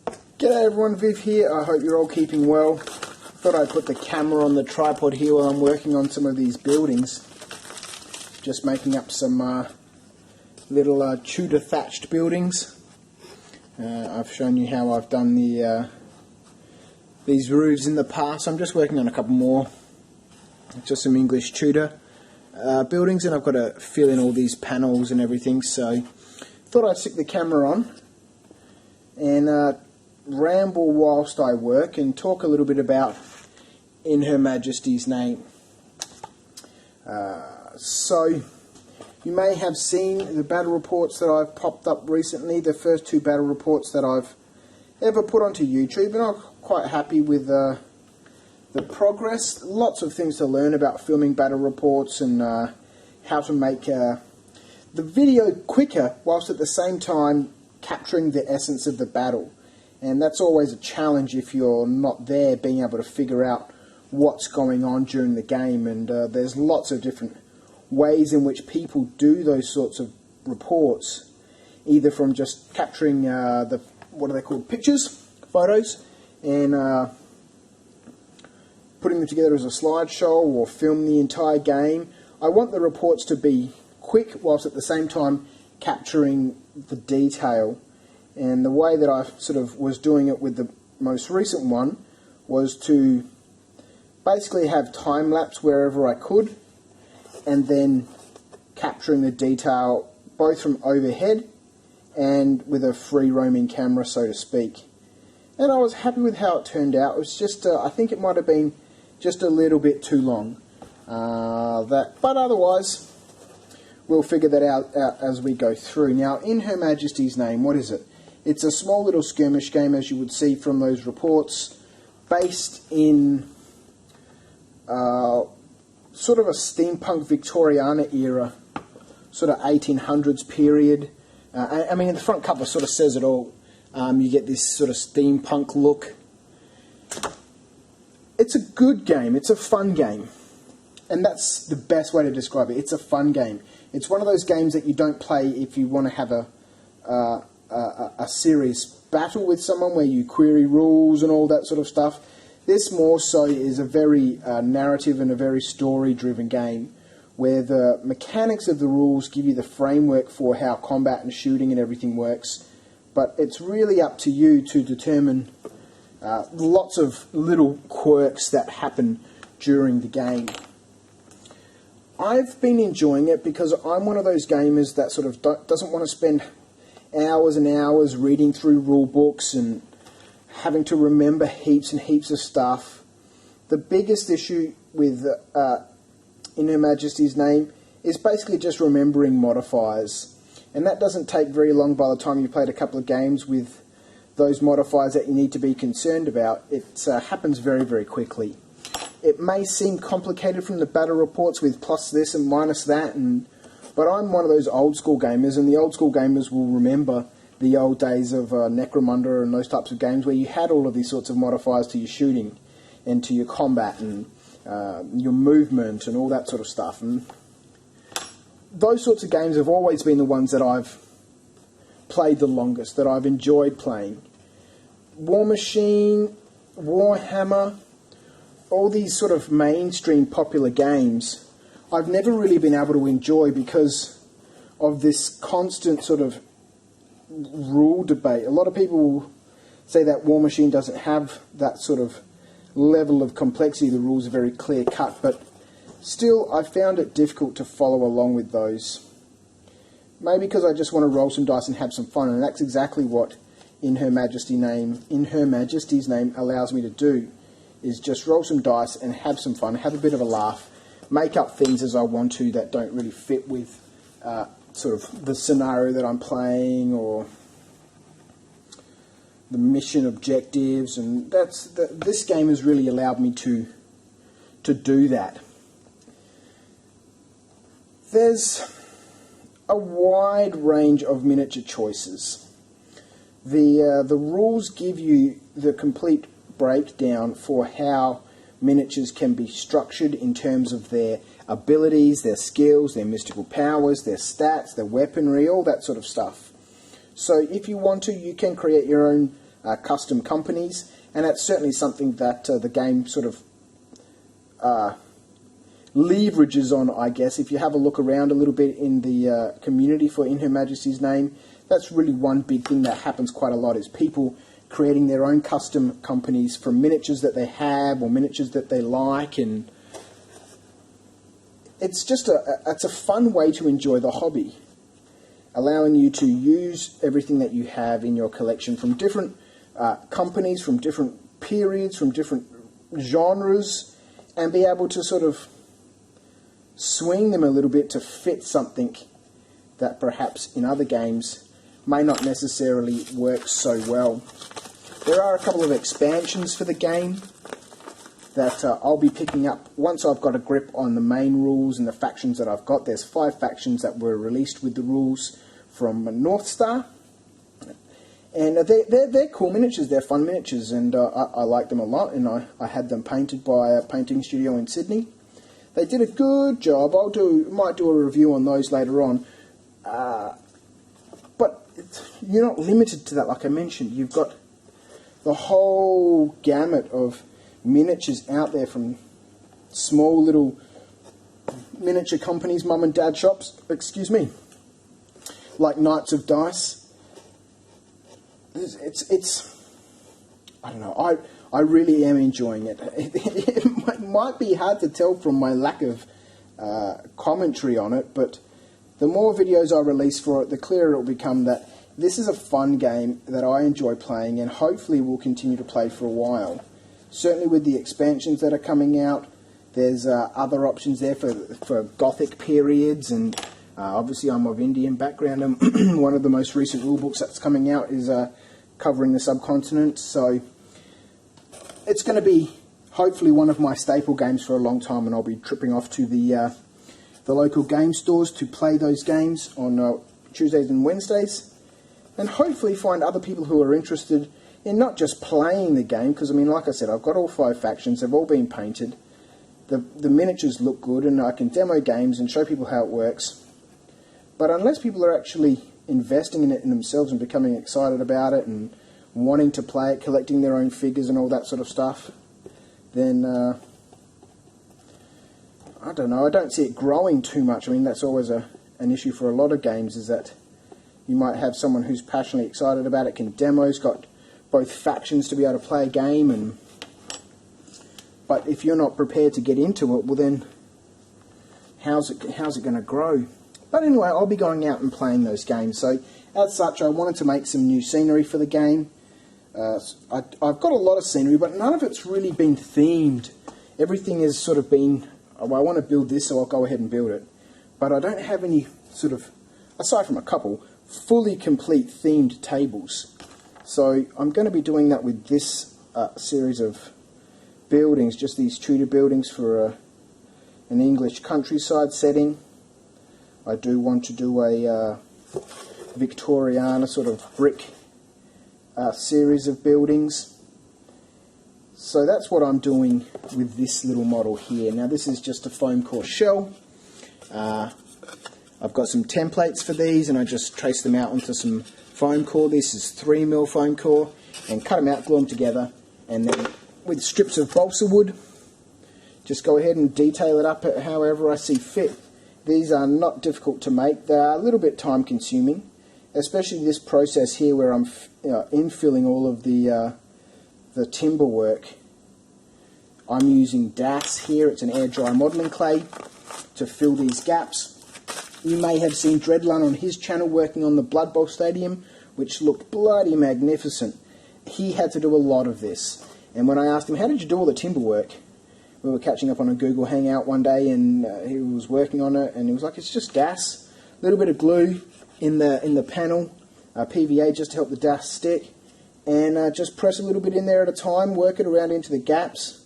G'day everyone, Viv here. I hope you're all keeping well. Thought I'd put the camera on the tripod here while I'm working on some of these buildings. Just making up some little Tudor thatched buildings. I've shown you how I've done these roofs in the past. I'm just working on a couple more. Just some English Tudor buildings, and I've got to fill in all these panels and everything. So thought I'd stick the camera on and ramble whilst I work and talk a little bit about In Her Majesty's Name. So you may have seen the battle reports that I've popped up recently, the first two battle reports that I've ever put onto YouTube, and I'm quite happy with the progress. Lots of things to learn about filming battle reports and how to make the video quicker whilst at the same time capturing the essence of the battle. And that's always a challenge if you're not there, being able to figure out what's going on during the game. And there's lots of different ways in which people do those sorts of reports, either from just capturing what are they called, pictures, photos, and putting them together as a slideshow, or film the entire game. I want the reports to be quick whilst at the same time capturing the detail. And the way that I sort of was doing it with the most recent one was to basically have time lapse wherever I could, and then capturing the detail both from overhead and with a free roaming camera, so to speak. And I was happy with how it turned out. It was just, I think it might have been just a little bit too long. But otherwise, we'll figure that out as we go through. Now, In Her Majesty's Name, what is it? It's a small little skirmish game, as you would see from those reports, based in sort of a steampunk Victoriana era, sort of 1800s period. I mean, the front cover sort of says it all. You get this sort of steampunk look. It's a good game. It's a fun game. And that's the best way to describe it. It's a fun game. It's one of those games that you don't play if you want to have a serious battle with someone where you query rules and all that sort of stuff. This more so is a very narrative and a very story-driven game, where the mechanics of the rules give you the framework for how combat and shooting and everything works, but it's really up to you to determine lots of little quirks that happen during the game. I've been enjoying it because I'm one of those gamers that sort of doesn't want to spend hours and hours reading through rule books and having to remember heaps and heaps of stuff. The biggest issue with In Her Majesty's Name is basically just remembering modifiers, and that doesn't take very long by the time you've played a couple of games with those modifiers that you need to be concerned about. It happens very, very quickly. It may seem complicated from the battle reports with plus this and minus that, but I'm one of those old school gamers, and the old school gamers will remember the old days of Necromunda and those types of games where you had all of these sorts of modifiers to your shooting and to your combat and your movement and all that sort of stuff. And those sorts of games have always been the ones that I've played the longest, that I've enjoyed playing. War Machine, Warhammer, all these sort of mainstream popular games, I've never really been able to enjoy because of this constant sort of rule debate. A lot of people will say that War Machine doesn't have that sort of level of complexity. The rules are very clear cut, but still I found it difficult to follow along with those. Maybe because I just want to roll some dice and have some fun, and that's exactly what In Her Majesty's Name allows me to do, is just roll some dice and have some fun, have a bit of a laugh, make up things as I want to that don't really fit with sort of the scenario that I'm playing or the mission objectives, and this game has really allowed me to do that. There's a wide range of miniature choices. The rules give you the complete breakdown for how miniatures can be structured in terms of their abilities, their skills, their mystical powers, their stats, their weaponry, all that sort of stuff. So if you want to, you can create your own custom companies, and that's certainly something that the game sort of leverages on, I guess. If you have a look around a little bit in the community for In Her Majesty's Name, that's really one big thing that happens quite a lot, is people creating their own custom companies from miniatures that they have or miniatures that they like, and it's just it's a fun way to enjoy the hobby, allowing you to use everything that you have in your collection from different companies, from different periods, from different genres, and be able to sort of swing them a little bit to fit something that perhaps in other games may not necessarily work so well. There are a couple of expansions for the game that I'll be picking up once I've got a grip on the main rules and the factions that I've got. There's 5 factions that were released with the rules from North Star, and they're cool miniatures, they're fun miniatures, and I like them a lot, and I had them painted by a painting studio in Sydney. They did a good job. Might do a review on those later on, but you're not limited to that. Like I mentioned, you've got the whole gamut of miniatures out there, from small little miniature companies, mum and dad shops, like Knights of Dice. It's I don't know, I really am enjoying it. It might be hard to tell from my lack of commentary on it, but the more videos I release for it, the clearer it will become that this is a fun game that I enjoy playing, and hopefully will continue to play for a while. Certainly with the expansions that are coming out, there's other options there for Gothic periods, and obviously I'm of Indian background, and one of the most recent rulebooks that's coming out is covering the subcontinent, so it's going to be hopefully one of my staple games for a long time, and I'll be tripping off to the local game stores to play those games on Tuesdays and Wednesdays, and hopefully find other people who are interested in not just playing the game, because I mean, like I said, I've got all 5 factions, they've all been painted, the miniatures look good, and I can demo games and show people how it works, but unless people are actually investing in it in themselves and becoming excited about it and wanting to play it, collecting their own figures and all that sort of stuff, then I don't know, I don't see it growing too much. I mean, that's always an issue for a lot of games, is that you might have someone who's passionately excited about it, can demos, got both factions to be able to play a game, but if you're not prepared to get into it, well then, how's it going to grow? But anyway, I'll be going out and playing those games. So, as such, I wanted to make some new scenery for the game. I've got a lot of scenery, but none of it's really been themed. Everything has sort of been, oh, I want to build this, so I'll go ahead and build it. But I don't have any sort of, aside from a couple, fully complete themed tables. So I'm going to be doing that with this series of buildings, just these Tudor buildings for an English countryside setting. I do want to do a Victoriana sort of brick series of buildings. So that's what I'm doing with this little model here. Now this is just a foam core shell. I've got some templates for these, and I just trace them out onto some foam core. This is 3mm foam core, and cut them out, glue them together, and then with strips of balsa wood, just go ahead and detail it up however I see fit. These are not difficult to make. They are a little bit time consuming, especially this process here where I'm infilling all of the timber work. I'm using DAS here, it's an air dry modelling clay, to fill these gaps. You may have seen Dreadlun on his channel working on the Blood Bowl Stadium, which looked bloody magnificent. He had to do a lot of this, and when I asked him, how did you do all the timber work? We were catching up on a Google Hangout one day, and he was working on it, and he was like, it's just DAS, a little bit of glue in the panel, PVA just to help the DAS stick, and just press a little bit in there at a time, work it around into the gaps,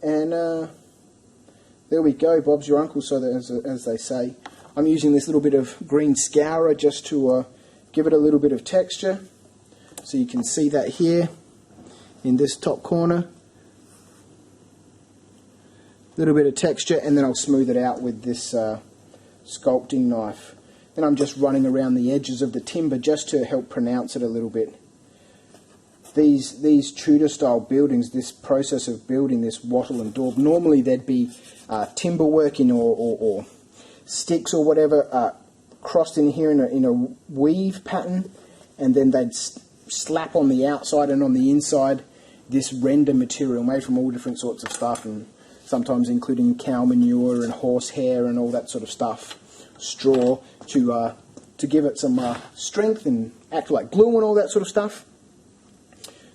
and there we go, Bob's your uncle, so that, as they say. I'm using this little bit of green scourer just to give it a little bit of texture, so you can see that here in this top corner. Little bit of texture, and then I'll smooth it out with this sculpting knife. Then I'm just running around the edges of the timber just to help pronounce it a little bit. these Tudor style buildings, this process of building this wattle and daub, normally there'd be timber working or sticks or whatever crossed in here in a weave pattern, and then they'd slap on the outside and on the inside this render material made from all different sorts of stuff, and sometimes including cow manure and horse hair and all that sort of stuff, straw, to give it some strength and act like glue and all that sort of stuff.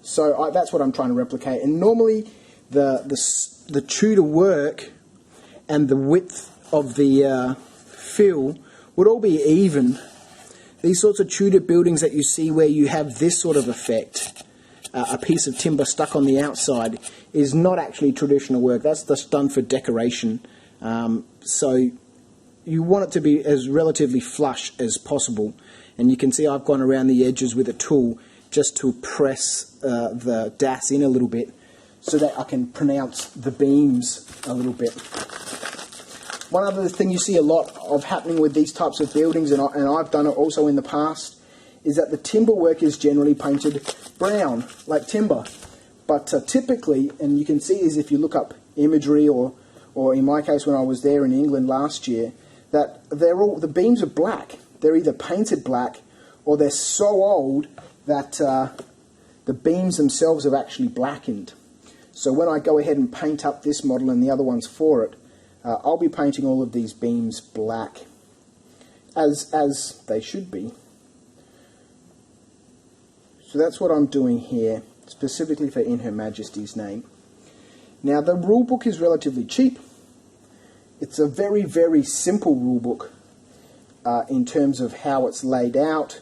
So that's what I'm trying to replicate. And normally the Tudor work and the width of the fill would all be even. These sorts of Tudor buildings that you see where you have this sort of effect, a piece of timber stuck on the outside, is not actually traditional work. That's just done for decoration. So you want it to be as relatively flush as possible. And you can see I've gone around the edges with a tool just to press the das in a little bit so that I can pronounce the beams a little bit. One other thing you see a lot of happening with these types of buildings, and I've done it also in the past, is that the timber work is generally painted brown, like timber. But typically, and you can see this if you look up imagery, or in my case when I was there in England last year, that the beams are black. They're either painted black or they're so old that the beams themselves have actually blackened. So when I go ahead and paint up this model and the other ones for it, I'll be painting all of these beams black, as they should be. So that's what I'm doing here, specifically for In Her Majesty's Name. Now the rulebook is relatively cheap. It's a very, very simple rulebook in terms of how it's laid out.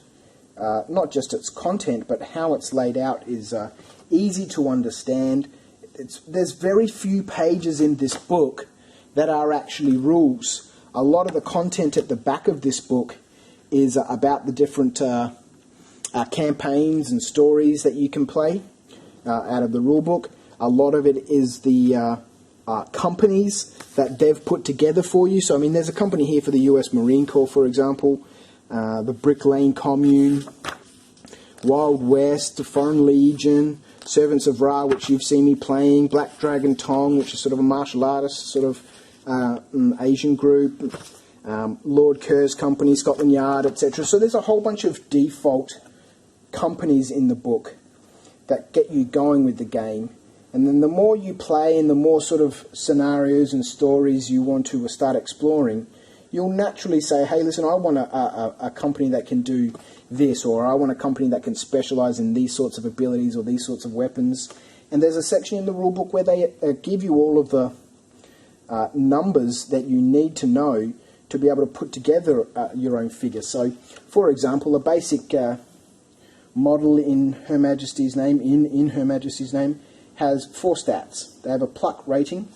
Not just its content, but how it's laid out is easy to understand. There's very few pages in this book that are actually rules. A lot of the content at the back of this book is about the different campaigns and stories that you can play out of the rulebook. A lot of it is the companies that they've put together for you. So, I mean, there's a company here for the US Marine Corps, for example, the Brick Lane Commune, Wild West, the Foreign Legion, Servants of Ra, which you've seen me playing, Black Dragon Tong, which is sort of a martial artist sort of Asian group, Lord Kerr's company, Scotland Yard, etc. So there's a whole bunch of default companies in the book that get you going with the game. And then the more you play and the more sort of scenarios and stories you want to start exploring, you'll naturally say, hey, listen, I want a company that can do this, or I want a company that can specialize in these sorts of abilities or these sorts of weapons. And there's a section in the rulebook where they give you all of the numbers that you need to know to be able to put together your own figure. So, for example, a basic model in Her Majesty's Name, in Her Majesty's Name, has 4 stats. They have a pluck rating,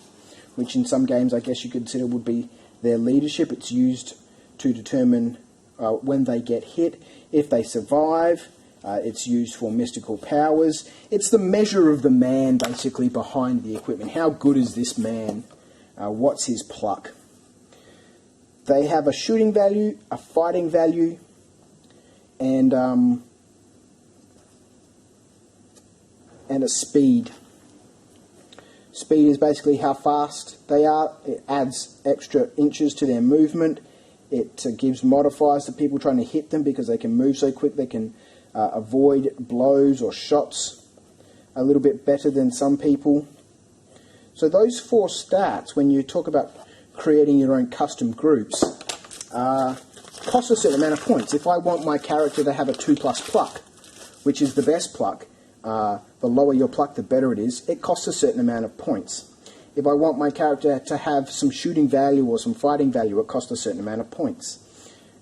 which in some games I guess you could consider would be their leadership. It's used to determine when they get hit. If they survive, it's used for mystical powers. It's the measure of the man, basically, behind the equipment. How good is this man? What's his pluck? They have a shooting value, a fighting value, and a speed. Speed is basically how fast they are. It adds extra inches to their movement. It gives modifiers to people trying to hit them because they can move so quick they can avoid blows or shots a little bit better than some people. So those 4 stats, when you talk about creating your own custom groups, cost a certain amount of points. If I want my character to have a 2+ pluck, which is the best pluck, the lower your pluck, the better it is, it costs a certain amount of points. If I want my character to have some shooting value or some fighting value, it costs a certain amount of points,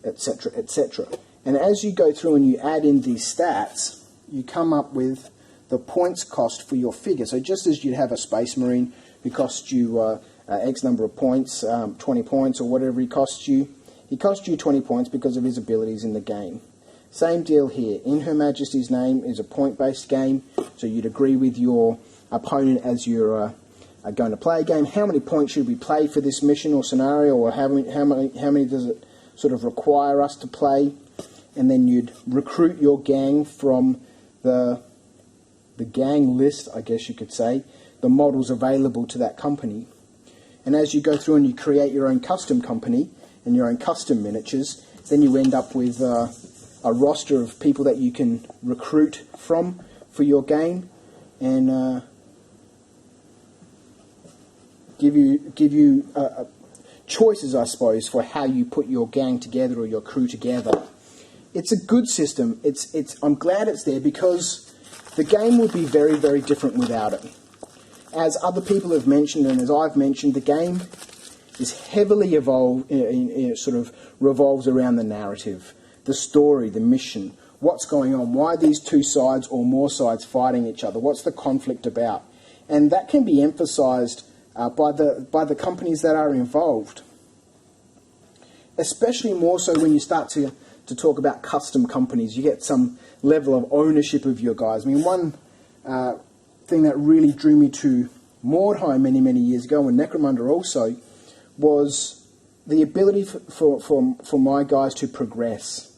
etc., etc. And as you go through and you add in these stats, you come up with the points cost for your figure. So just as you'd have a Space Marine who costs you X number of points, 20 points or whatever he costs you 20 points because of his abilities in the game. Same deal here. In Her Majesty's Name is a point-based game, so you'd agree with your opponent as you're going to play a game. How many points should we play for this mission or scenario, or how many does it sort of require us to play? And then you'd recruit your gang from the the gang list, I guess you could say, the models available to that company. And as you go through and you create your own custom company and your own custom miniatures, then you end up with a roster of people that you can recruit from for your game, and give you choices, I suppose, for how you put your gang together or your crew together. It's a good system. I'm glad it's there, because the game would be very, very different without it. As other people have mentioned, and as I've mentioned, the game is heavily sort of revolves around the narrative, the story, the mission, what's going on, why these two sides or more sides fighting each other, what's the conflict about, and that can be emphasised by the companies that are involved. Especially more so when you start to talk about custom companies, you get some level of ownership of your guys. I mean, one thing that really drew me to Mordheim many, many years ago, and Necromunda also, was the ability for my guys to progress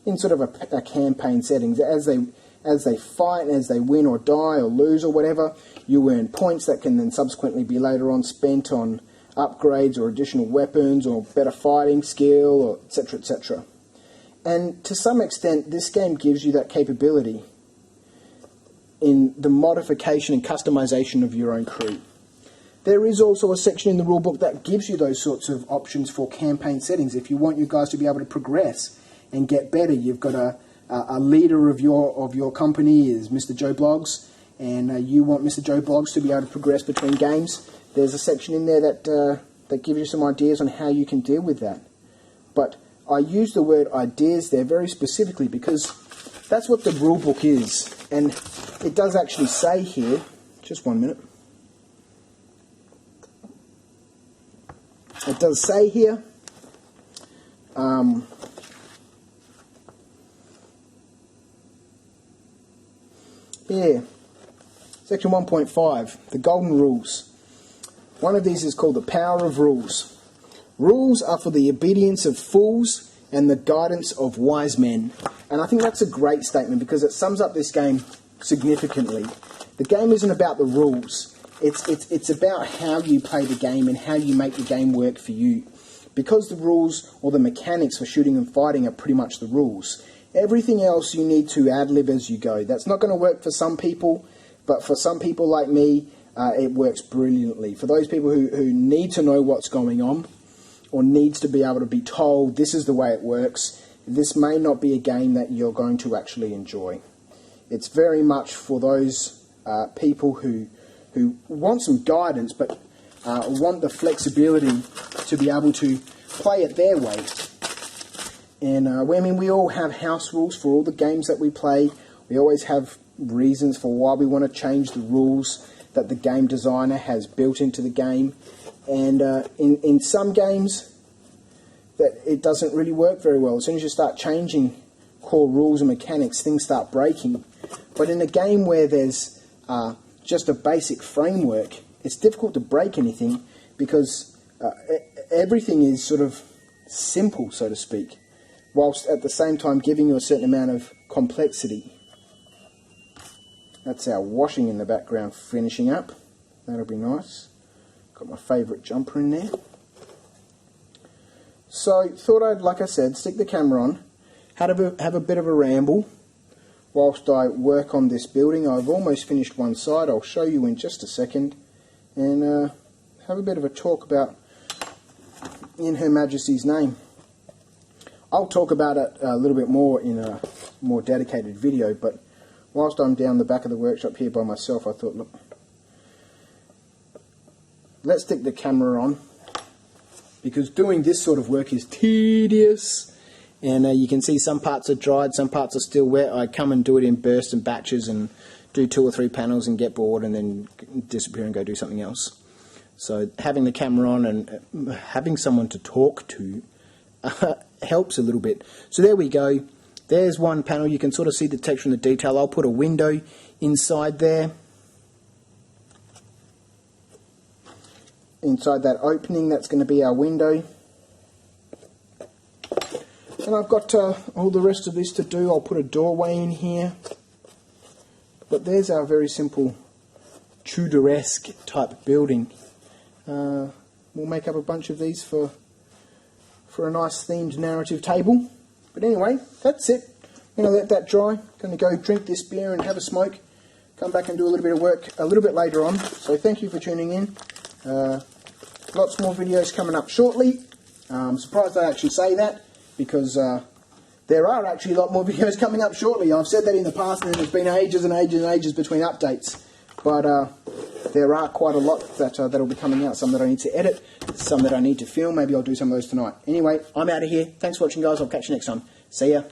in sort of a campaign settings. As they fight, as they win or die or lose or whatever, you earn points that can then subsequently be later on spent on upgrades or additional weapons or better fighting skill, or etc., etc. And to some extent, this game gives you that capability in the modification and customization of your own crew. There is also a section in the rulebook that gives you those sorts of options for campaign settings. If you want you guys to be able to progress and get better, you've got a leader of your company is Mr. Joe Blogs, and you want Mr. Joe Blogs to be able to progress between games. There's a section in there that gives you some ideas on how you can deal with that. But I use the word ideas there very specifically because that's what the rulebook is. And it does actually say here, just 1 minute. It does say here, section 1.5, the golden rules. One of these is called the power of rules. Rules are for the obedience of fools and the guidance of wise men. And I think that's a great statement because it sums up this game significantly. The game isn't about the rules. It's about how you play the game and how you make the game work for you. Because the rules or the mechanics for shooting and fighting are pretty much the rules. Everything else you need to ad-lib as you go. That's not going to work for some people, but for some people like me, it works brilliantly. For those people who need to know what's going on, or needs to be able to be told this is the way it works, this may not be a game that you're going to actually enjoy. It's very much for those people who want some guidance, but want the flexibility to be able to play it their way. And I mean, we all have house rules for all the games that we play. We always have reasons for why we want to change the rules that the game designer has built into the game. And in some games, that it doesn't really work very well. As soon as you start changing core rules and mechanics, things start breaking. But in a game where there's just a basic framework, it's difficult to break anything because everything is sort of simple, so to speak, whilst at the same time giving you a certain amount of complexity. That's our washing in the background finishing up. That'll be nice. Got my favourite jumper in there. So, thought I'd, like I said, stick the camera on, have a bit of a ramble whilst I work on this building. I've almost finished one side. I'll show you in just a second. And have a bit of a talk about In Her Majesty's Name. I'll talk about it a little bit more in a more dedicated video, but whilst I'm down the back of the workshop here by myself, I thought, look, let's stick the camera on, because doing this sort of work is tedious, and you can see some parts are dried, some parts are still wet. I come and do it in bursts and batches and do 2 or 3 panels and get bored and then disappear and go do something else. So having the camera on and having someone to talk to helps a little bit. So there we go. There's one panel. You can sort of see the texture and the detail. I'll put a window inside there. Inside that opening, that's going to be our window. And I've got all the rest of this to do. I'll put a doorway in here. But there's our very simple Tudoresque type building. We'll make up a bunch of these for a nice themed narrative table. But anyway, that's it. I'm going to let that dry. Going to go drink this beer and have a smoke. Come back and do a little bit of work a little bit later on. So thank you for tuning in. Lots more videos coming up shortly. I'm surprised I actually say that, because there are actually a lot more videos coming up shortly. I've said that in the past, and there's been ages and ages and ages between updates. But there are quite a lot that'll be coming out. Some that I need to edit, some that I need to film. Maybe I'll do some of those tonight. Anyway, I'm out of here. Thanks for watching, guys. I'll catch you next time. See ya.